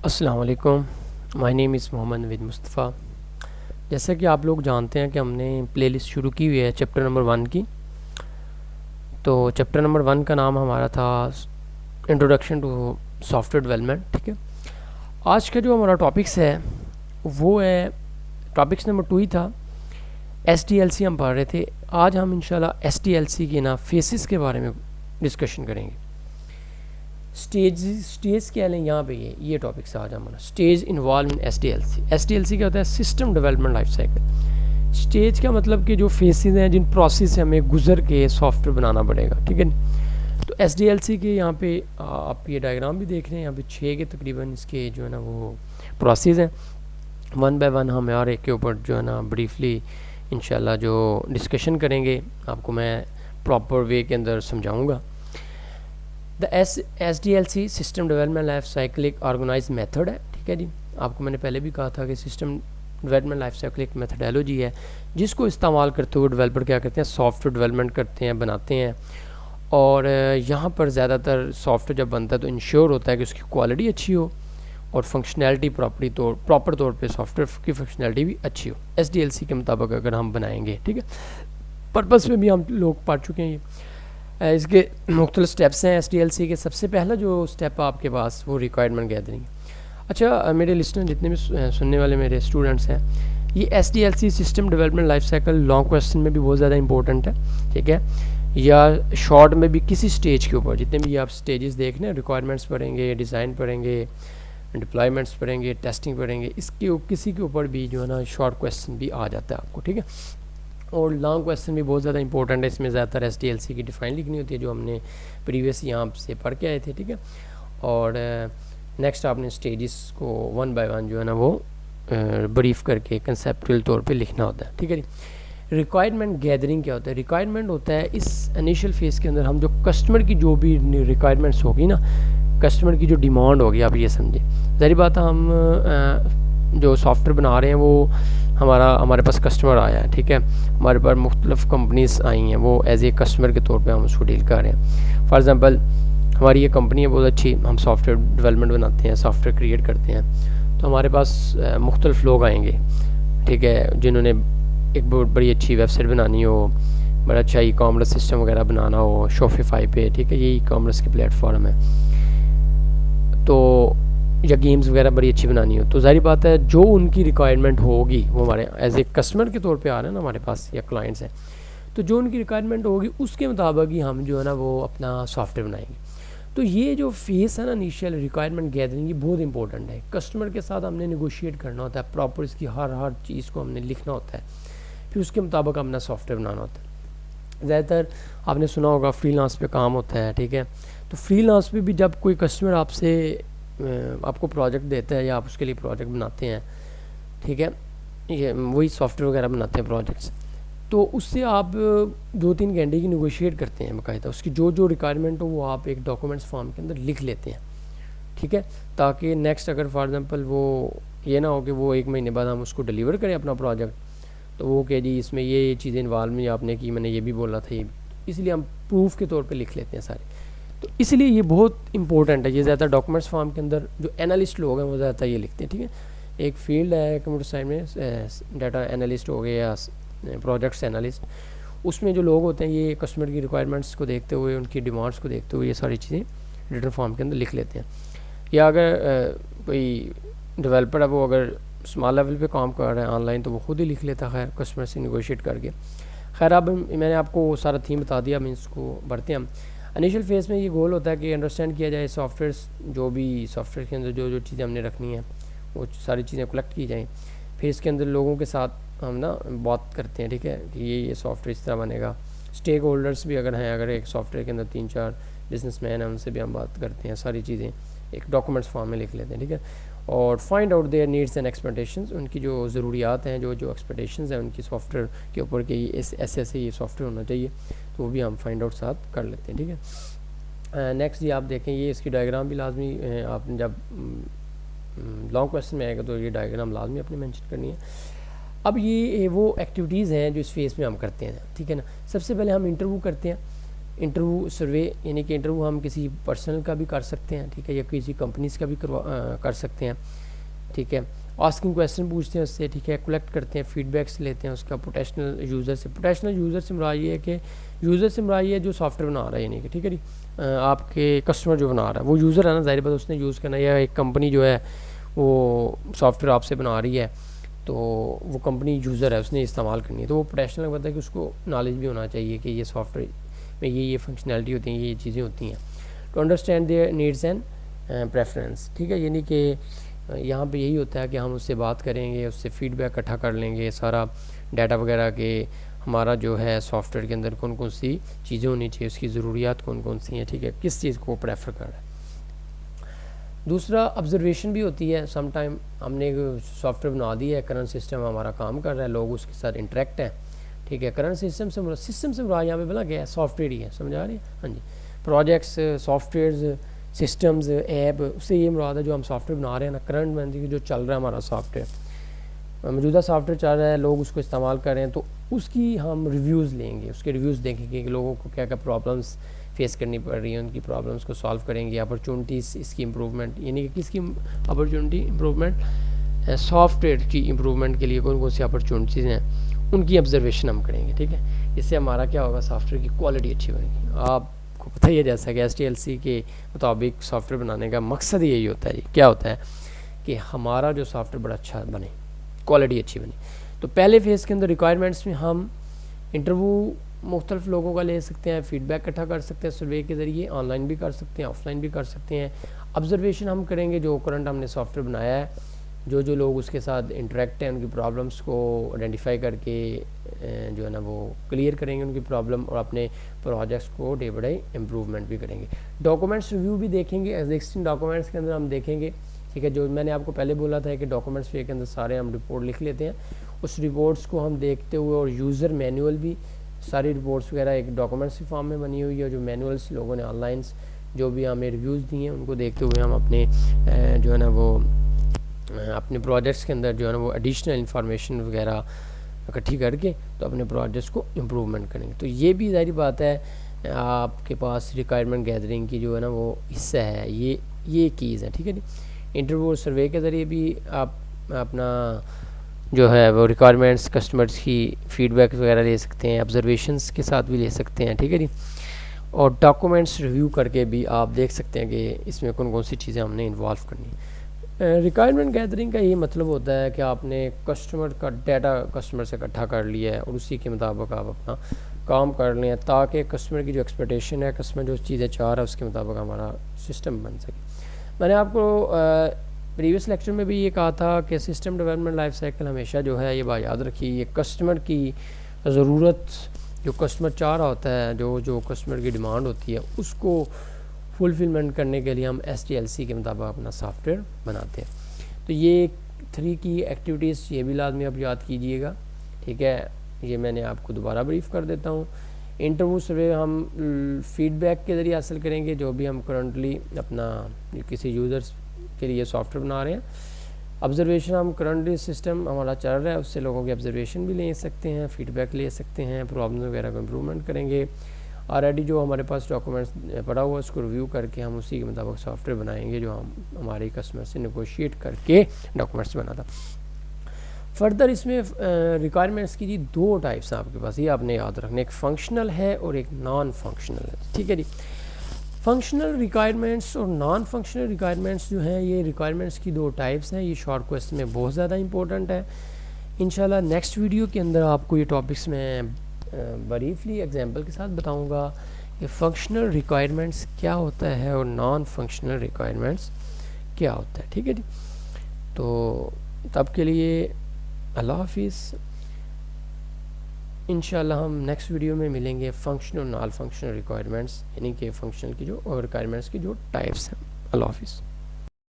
السلام علیکم. مائی نیم از محمد نوید مصطفیٰ. جیسا کہ آپ لوگ جانتے ہیں کہ ہم نے پلے لسٹ شروع کی ہوئی ہے چیپٹر نمبر 1 کی. تو چیپٹر نمبر 1 کا نام ہمارا تھا introduction to software development. ٹھیک ہے, آج کا جو ہمارا ٹاپکس ہے وہ ہے ٹاپکس نمبر 2 ہی تھا. ایس ڈی ایل سی ہم پڑھ رہے تھے. آج ہم انشاءاللہ ایس ڈی ایل سی کے فیسز کے بارے میں ڈسکشن کریں گے. اسٹیج کیا لیں یہاں پہ یہ ٹاپکس آج ہمارا stage involve in S D L C. S D L C کیا ہوتا ہے؟ System development life cycle. Stage کا مطلب کہ جو فیسز ہیں جن پروسیس سے ہمیں گزر کے سافٹ ویئر بنانا پڑے گا. ٹھیک ہے, تو ایس ڈی ایل سی کے یہاں پہ آپ یہ ڈائیگرام بھی دیکھ رہے ہیں. یہاں پہ 6 کے تقریباً اس کے جو ہے نا وہ پروسیس ہیں. 1 بائی 1 ہم اور ایک کے اوپر جو ہے نا بریفلی انشاءاللہ جو ڈسکشن کریں گے آپ کو میں پراپر وے کے اندر سمجھاؤں گا. The S D L C system development life cycle ایک آرگنائز میتھڈ ہے. ٹھیک ہے جی, آپ کو میں نے پہلے بھی کہا تھا کہ سسٹم ڈیولپمنٹ لائف سائیکل ایک میتھڈالوجی ہے جس کو استعمال کرتے ہوئے ڈیولپر کیا کرتے ہیں, سافٹ ویئر ڈیولپمنٹ کرتے ہیں, بناتے ہیں. اور یہاں پر زیادہ تر سافٹ ویئر جب بنتا ہے تو انشور ہوتا ہے کہ اس کی کوالٹی اچھی ہو اور فنکشنالٹی پراپر طور پہ سافٹ ویئر کی فنکشنالٹی بھی اچھی ہو ایس ڈی ایل سی کے مطابق اگر ہم بنائیں گے. ٹھیک ہے, پرپس میں بھی ہم لوگ پڑھ چکے ہیں. اس کے مختلف سٹیپس ہیں ایس ڈی ایل سی کے. سب سے پہلا جو سٹیپ آپ کے پاس وہ ریکوائرمنٹ گیدرنگ. اچھا میرے لسنر جتنے بھی سننے والے میرے اسٹوڈنٹس ہیں, یہ S D L C system development life cycle long question میں بھی بہت زیادہ امپورٹنٹ ہے. ٹھیک ہے, یا شارٹ میں بھی کسی سٹیج کے اوپر جتنے بھی آپ سٹیجز دیکھ رہے ہیں, ریکوائرمنٹس پڑھیں گے, ڈیزائن پڑھیں گے, ڈپلائمنٹس پڑھیں گے, ٹیسٹنگ پڑھیں گے, اس کے کسی کے اوپر بھی جو ہے نا شارٹ کویسچن بھی آ جاتا ہے آپ کو. ٹھیک ہے, اور لانگ کویسچن بھی بہت زیادہ امپورٹنٹ ہے. اس میں زیادہ تر ایس ڈی ایل سی کی ڈیفائن لکھنی ہوتی ہے جو ہم نے پریویس یہاں سے پڑھ کے آئے تھے. ٹھیک ہے, اور نیکسٹ آپ نے اسٹیجز کو 1 بائی 1 جو ہے نا وہ بریف کر کے کنسیپٹل طور پہ لکھنا ہوتا ہے. ٹھیک ہے جی. ریکوائرمنٹ گیدرنگ کیا ہوتا ہے؟ ریکوائرمنٹ ہوتا ہے اس انیشیل فیز کے اندر ہم جو کسٹمر کی جو بھی ریکوائرمنٹس ہوگی نا, کسٹمر کی جو ڈیمانڈ ہوگی, آپ یہ سمجھیں. ظاہری بات ہے ہم جو سافٹ ویئر بنا رہے ہیں وہ ہمارے پاس کسٹمر آیا ہے. ٹھیک ہے, ہمارے پاس مختلف کمپنیز آئی ہیں, وہ ایز اے کسٹمر کے طور پہ ہم اس کو ڈیل کر رہے ہیں. فار ایگزامپل ہماری یہ کمپنی ہے بہت اچھی, ہم سافٹ ویئر ڈیولپمنٹ بناتے ہیں, سافٹ ویئر کریٹ کرتے ہیں. تو ہمارے پاس مختلف لوگ آئیں گے. ٹھیک ہے, جنہوں نے ایک بہت بڑی اچھی ویب سائٹ بنانی ہو, بڑا اچھا ای کامرس سسٹم وغیرہ بنانا ہو شوفیفائی پہ. ٹھیک ہے, یہ ای کامرس کی پلیٹ فارم ہے. تو یا گیمز وغیرہ بڑی اچھی بنانی ہو, تو ظاہری بات ہے جو ان کی ریکوائرمنٹ ہوگی وہ ہمارے ایز اے کسٹمر کے طور پہ آ رہے ہیں نا ہمارے پاس, یا کلائنٹس ہیں, تو جو ان کی ریکوائرمنٹ ہوگی اس کے مطابق ہی ہم جو ہے نا وہ اپنا سافٹ ویئر بنائیں گے. تو یہ جو فیس ہے نا انیشیل ریکوائرمنٹ گیدرنگ, یہ بہت امپورٹنٹ ہے. کسٹمر کے ساتھ ہم نے نیگوشیٹ کرنا ہوتا ہے, پراپر اس کی ہر چیز کو ہم نے لکھنا ہوتا ہے, پھر اس کے مطابق اپنا سافٹ ویئر بنانا ہوتا ہے. زیادہ تر آپ نے سنا ہوگا فری لانس پہ کام ہوتا ہے. ٹھیک ہے, تو فری لانس پہ بھی جب کوئی کسٹمر آپ کو پروجیکٹ دیتا ہے یا آپ اس کے لیے پروجیکٹ بناتے ہیں, ٹھیک ہے, یہ وہی سافٹ ویئر وغیرہ بناتے ہیں پروجیکٹس, تو اس سے آپ 2-3 گھنٹے کی نیگوشیٹ کرتے ہیں باقاعدہ. اس کی جو ریکوائرمنٹ ہو وہ آپ ایک ڈاکومنٹس فارم کے اندر لکھ لیتے ہیں. ٹھیک ہے, تاکہ نیکسٹ اگر فار ایگزامپل وہ یہ نہ ہو کہ وہ 1 مہینے بعد ہم اس کو ڈیلیور کریں اپنا پروجیکٹ, تو وہ کہ جی اس میں یہ چیزیں انوالو نہیں آپ نے کی, میں نے یہ بھی بولا تھا, اس لیے ہم پروف کے طور پہ لکھ لیتے ہیں سارے. تو اس لیے یہ بہت امپورٹنٹ ہے. یہ زیادہ ڈاکومنٹس فارم کے اندر جو اینالسٹ لوگ ہیں وہ زیادہ یہ لکھتے ہیں. ٹھیک ہے, ایک فیلڈ ہے کمپیوٹر سائنس میں ڈیٹا اینالسٹ ہو گئے یا پروجیکٹس اینالسٹ. اس میں جو لوگ ہوتے ہیں یہ کسٹمر کی ریکوائرمنٹس کو دیکھتے ہوئے, ان کی ڈیمانڈس کو دیکھتے ہوئے یہ ساری چیزیں ریٹن فارم کے اندر لکھ لیتے ہیں. یا اگر کوئی ڈیولپر ہے وہ اگر اسمال لیول پہ کام کر رہا ہے آن لائن, تو وہ خود ہی لکھ لیتا ہے خیر کسٹمر سے نیگوشیٹ کر کے. خیر اب میں نے آپ کو سارا تھیم بتا دیا, ہم اس کو بڑھتے ہیں. ہم انیشیل فیز میں یہ گول ہوتا ہے کہ انڈرسٹینڈ کیا جائے سافٹ ویئرس, جو بھی سافٹ ویئر کے اندر جو چیزیں ہم نے رکھنی ہیں وہ ساری چیزیں کلیکٹ کی جائیں. پھر اس کے اندر لوگوں کے ساتھ ہم نا بات کرتے ہیں. ٹھیک ہے, کہ یہ سافٹ ویئر اس طرح بنے گا. اسٹیک ہولڈرس بھی اگر ہیں, اگر ایک سافٹ ویئر کے اندر 3-4 بزنس مین ہیں, ان سے بھی ہم بات کرتے ہیں. ساری چیزیں ایک ڈاکومنٹس فارم میں لکھ لیتے ہیں. ٹھیک ہے, اور find out their needs and expectations, ان کی جو ضروریات ہیں, جو ایکسپیکٹیشنز ہیں ان کی سافٹ ویئر کے اوپر کہ ایسے یہ سافٹ ویئر ہونا چاہیے, تو وہ بھی ہم فائنڈ آؤٹ ساتھ کر لیتے ہیں. ٹھیک ہے, نیکسٹ جی آپ دیکھیں یہ اس کی ڈائیگرام بھی لازمی آپ نے جب لانگ کویسچن میں آئے گا تو یہ ڈائیگرام لازمی اپنے مینشن کرنی ہے. اب یہ وہ ایکٹیویٹیز ہیں جو اس فیز میں ہم کرتے ہیں. ٹھیک ہے نا, سب سے پہلے ہم انٹرویو کرتے ہیں. انٹرویو سروے یعنی کہ انٹرویو ہم کسی پرسنل کا بھی کر سکتے ہیں, ٹھیک ہے, یا کسی کمپنیز کا بھی کر سکتے ہیں, ٹھیک ہے. آسکنگ کویسچن پوچھتے ہیں اس سے, ٹھیک ہے, کلیکٹ کرتے ہیں, فیڈ بیکس لیتے ہیں اس کا پوٹینشیل یوزر سے. پوٹینشیل یوزر سے مراد یہ ہے کہ یوزر سے مراد یہ ہے جو سافٹ ویئر بنا رہا ہے, یعنی کہ ٹھیک ہے جی, آپ کے کسٹمر جو بنا رہا ہے وہ یوزر ہے نا, ظاہر بات اس نے یوز کرنا ہے, یا ایک کمپنی جو ہے وہ سافٹ ویئر آپ سے بنا رہی ہے تو وہ کمپنی یوزر ہے, اس نے استعمال کرنی ہے, تو وہ پوٹینشیل بتا ہے کہ اس کو نالج بھی ہونا چاہیے کہ یہ سافٹ ویئر میں یہ فنکشنالٹی ہوتی ہیں, یہ چیزیں ہوتی ہیں. To understand their needs and preference, ٹھیک ہے, یعنی کہ یہاں پہ یہی ہوتا ہے کہ ہم اس سے بات کریں گے, اس سے فیڈ بیک اکٹھا کر لیں گے, سارا ڈیٹا وغیرہ کہ ہمارا جو ہے سافٹ ویئر کے اندر کون کون سی چیزیں ہونی چاہیے, اس کی ضروریات کون کون سی ہیں, ٹھیک ہے, کس چیز کو پریفر کر رہا ہے. دوسرا آبزرویشن بھی ہوتی ہے. سم ٹائم ہم نے سافٹ ویئر بنا دیا ہے, کرنٹ سسٹم ہمارا کام کر رہا ہے, لوگ اس کے ساتھ انٹریکٹ ہیں, ٹھیک ہے. کرنٹ سسٹم سے مراد یہاں پہ بلا گیا ہے سافٹ ویئر ہی ہے, سمجھا رہے ہیں, ہاں جی. Projects, softwares, systems, app, اس سے یہ مراد ہے جو ہم سافٹ ویئر بنا رہے ہیں نا, کرنٹ میں جو چل رہا ہے ہمارا سافٹ ویئر, موجودہ سافٹ ویئر چل رہا ہے, لوگ اس کو استعمال کر رہے ہیں, تو اس کی ہم ریویوز لیں گے, اس کے ریویوز دیکھیں گے کہ لوگوں کو کیا کیا پرابلمس فیس کرنی پڑ رہی ہیں, ان کی پرابلمس کو سالو کریں گے. اپرچونیٹیز, اس کی امپرومنٹ, یعنی کہ کس کی اپرچونیٹی امپرومنٹ, سافٹ ویئر کی امپرومنٹ کے لیے کون کون سی اپرچونیٹیز ہیں, ان کی آبزرویشن ہم کریں گے, ٹھیک ہے. اس سے ہمارا کیا ہوگا, سافٹ ویئر کی کوالٹی اچھی بنے گی. آپ کو پتہ ہی ہے جیسا کہ SDLC کے مطابق سافٹ ویئر بنانے کا مقصد یہی ہوتا ہے جی, کیا ہوتا ہے کہ ہمارا جو سافٹ ویئر بڑا اچھا بنے, کوالٹی اچھی بنے. تو پہلے فیز کے اندر ریکوائرمنٹس میں ہم انٹرویو مختلف لوگوں کا لے سکتے ہیں, فیڈ بیک اکٹھا کر سکتے ہیں سروے کے ذریعے, آن لائن بھی کر سکتے ہیں, آف لائن بھی کر سکتے ہیں. آبزرویشن ہم کریں گے جو کرنٹ ہم نے سافٹ ویئر بنایا ہے, جو لوگ اس کے ساتھ انٹریکٹ ہیں, ان کی پرابلمس کو آئیڈینٹیفائی کر کے جو ہے نا وہ کلیئر کریں گے ان کی پرابلم, اور اپنے پروجیکٹس کو ڈے بائی ڈے امپروومنٹ بھی کریں گے. ڈاکومنٹس ریویو بھی دیکھیں گے, ایگزسٹنگ ڈاکومنٹس کے اندر ہم دیکھیں گے, ٹھیک ہے. جو میں نے آپ کو پہلے بولا تھا کہ ڈاکومنٹس کے اندر سارے ہم رپورٹ لکھ لیتے ہیں, اس رپورٹس کو ہم دیکھتے ہوئے, اور یوزر مینول بھی, ساری رپورٹس وغیرہ ایک ڈاکومنٹس کی فارم میں بنی ہوئی ہے, جو مینولس لوگوں نے آن لائن جو بھی ہمیں ریویوز دی ہیں ان کو دیکھتے ہوئے ہم اپنے جو ہے نا وہ اپنے پروجیکٹس کے اندر جو ہے نا وہ ایڈیشنل انفارمیشن وغیرہ اکٹھی کر کے تو اپنے پروجیکٹس کو امپروومنٹ کریں گے. تو یہ بھی ظاہری بات ہے آپ کے پاس ریکوائرمنٹ گیدرنگ کی جو ہے نا وہ حصہ ہے, یہ کیز ہے, ٹھیک ہے جی. انٹرویو سروے کے ذریعے بھی آپ اپنا جو ہے وہ ریکوائرمنٹس کسٹمرس کی فیڈ بیک وغیرہ لے سکتے ہیں, آبزرویشنس کے ساتھ بھی لے سکتے ہیں, ٹھیک ہے جی. اور ڈاکومنٹس ریویو کر کے بھی آپ دیکھ سکتے ہیں کہ اس میں کون کون سی چیزیں ہم نے انوالو کرنی ہیں. ریکوائرمنٹ گیدرنگ کا یہ مطلب ہوتا ہے کہ آپ نے کسٹمر کا ڈیٹا کسٹمر سے اکٹھا کر لیا ہے, اور اسی کے مطابق آپ اپنا کام کر لیں تاکہ کسٹمر کی جو ایکسپیکٹیشن ہے, کسٹمر جو چیزیں چاہ رہا ہے اس کے مطابق ہمارا سسٹم بن سکے. میں نے آپ کو پریویس لیکچر میں بھی یہ کہا تھا کہ سسٹم ڈیولپمنٹ لائف سائیکل ہمیشہ جو ہے یہ بات یاد رکھیے, یہ کسٹمر کی ضرورت جو کسٹمر چاہ رہا ہوتا ہے, جو کسٹمر کی ڈیمانڈ ہوتی ہے, اس کو فلفلمنٹ کرنے کے لیے ہم SDLC کے مطابق اپنا سافٹ ویئر بناتے ہیں. تو یہ 3 کی ایکٹیویٹیز یہ بھی لازمی آپ یاد کیجئے گا, ٹھیک ہے. یہ میں نے آپ کو دوبارہ بریف کر دیتا ہوں. انٹرویو سروے ہم فیڈ بیک کے ذریعے حاصل کریں گے, جو بھی ہم کرنٹلی اپنا کسی یوزرس کے لیے سافٹ ویئر بنا رہے ہیں. آبزرویشن ہم کرنٹلی سسٹم ہمارا چل رہا ہے اس سے لوگوں کی آبزرویشن بھی لے سکتے ہیں, فیڈ بیک لے سکتے ہیں, پرابلم وغیرہ کو امپروومنٹ کریں گے. آلریڈی جو ہمارے پاس ڈاکومنٹس پڑا ہوا ہے اس کو ریویو کر کے ہم اسی کے مطابق سافٹ ویئر بنائیں گے, جو ہم ہمارے کسٹمر سے نیگوشیٹ کر کے ڈاکومنٹس بناتا. فردر اس میں ریکوائرمنٹس کی جی 2 ٹائپس ہیں آپ کے پاس, یہ آپ نے یاد رکھنا, ایک فنکشنل ہے اور ایک نان فنکشنل ہے, ٹھیک ہے جی. فنکشنل ریکوائرمنٹس اور نان فنکشنل ریکوائرمنٹس جو ہیں یہ ریکوائرمنٹس کی 2 ٹائپس ہیں. یہ شارٹ کویسچن میں بہت زیادہ امپورٹنٹ ہے. انشاءاللہ نیکسٹ ویڈیو کے اندر آپ کو یہ ٹاپکس میں بریفلی ایگزامپل کے ساتھ بتاؤں گا کہ فنکشنل ریکوائرمنٹس کیا ہوتا ہے اور نان فنکشنل ریکوائرمنٹس کیا ہوتا ہے, ٹھیک ہے جی. تو تب کے لیے اللہ حافظ. انشاءاللہ ہم نیکسٹ ویڈیو میں ملیں گے فنکشنل اور نان فنکشنل ریکوائرمنٹس, یعنی کہ فنکشنل کی جو اور ریکوائرمنٹس کی جو ٹائپس ہیں. اللہ حافظ.